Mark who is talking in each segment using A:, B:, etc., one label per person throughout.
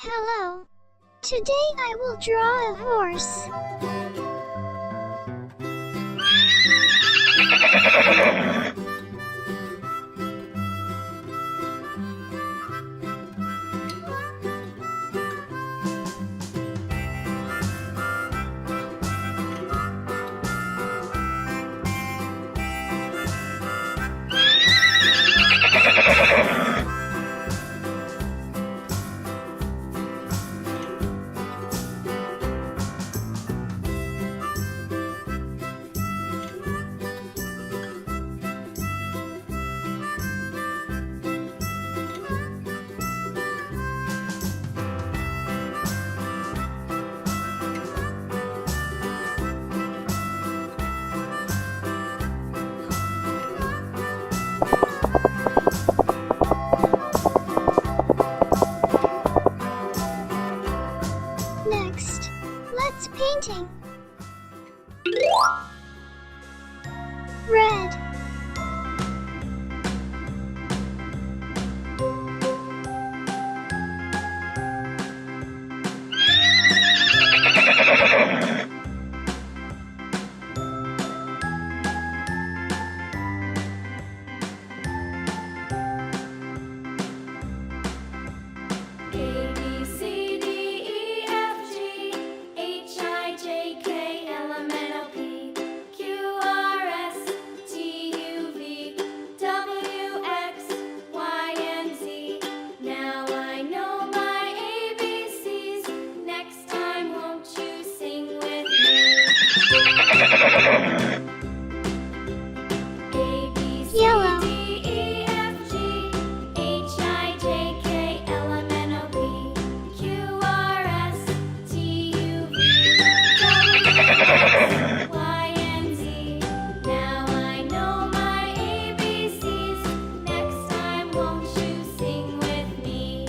A: Hello. Today I will draw a horse. Next, let's painting. Red.
B: A B C D E F G H I J K L M N O P Q R S T U V W X Y and Z. Now I know my ABCs. Next time, won't you sing with me? A B C
A: Yellow.
B: D E F G H I J K L M N O P Q R S T U V W X Y and Z. Now I know my ABCs. Next time, won't you sing with me?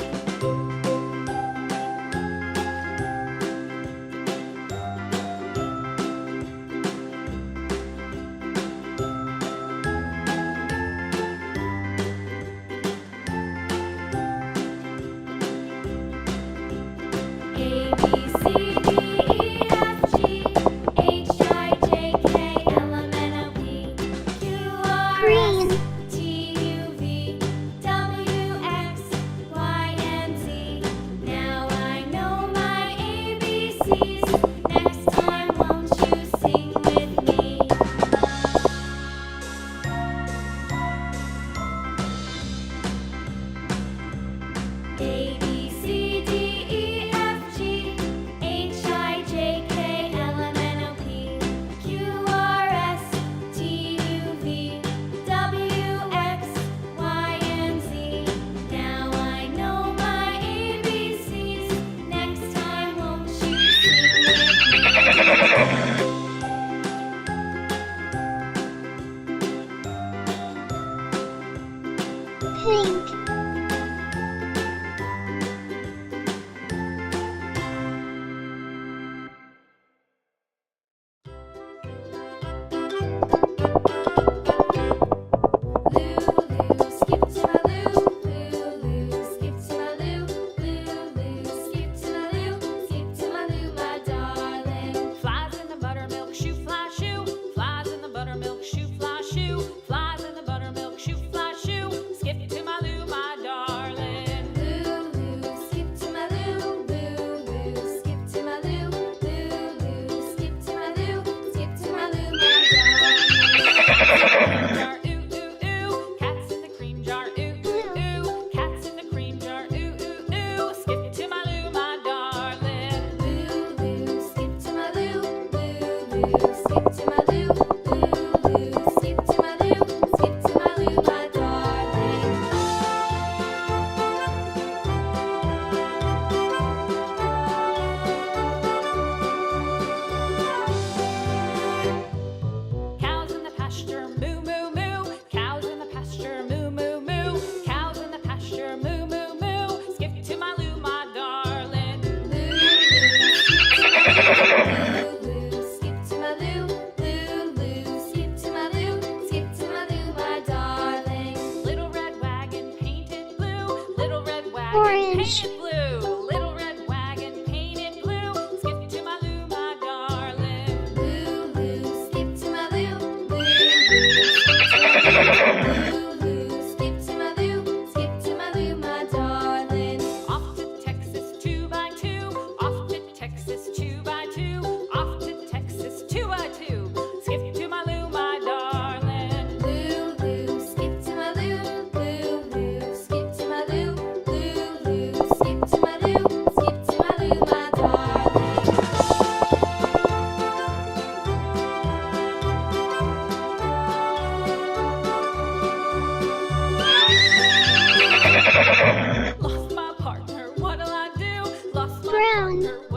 A: brown.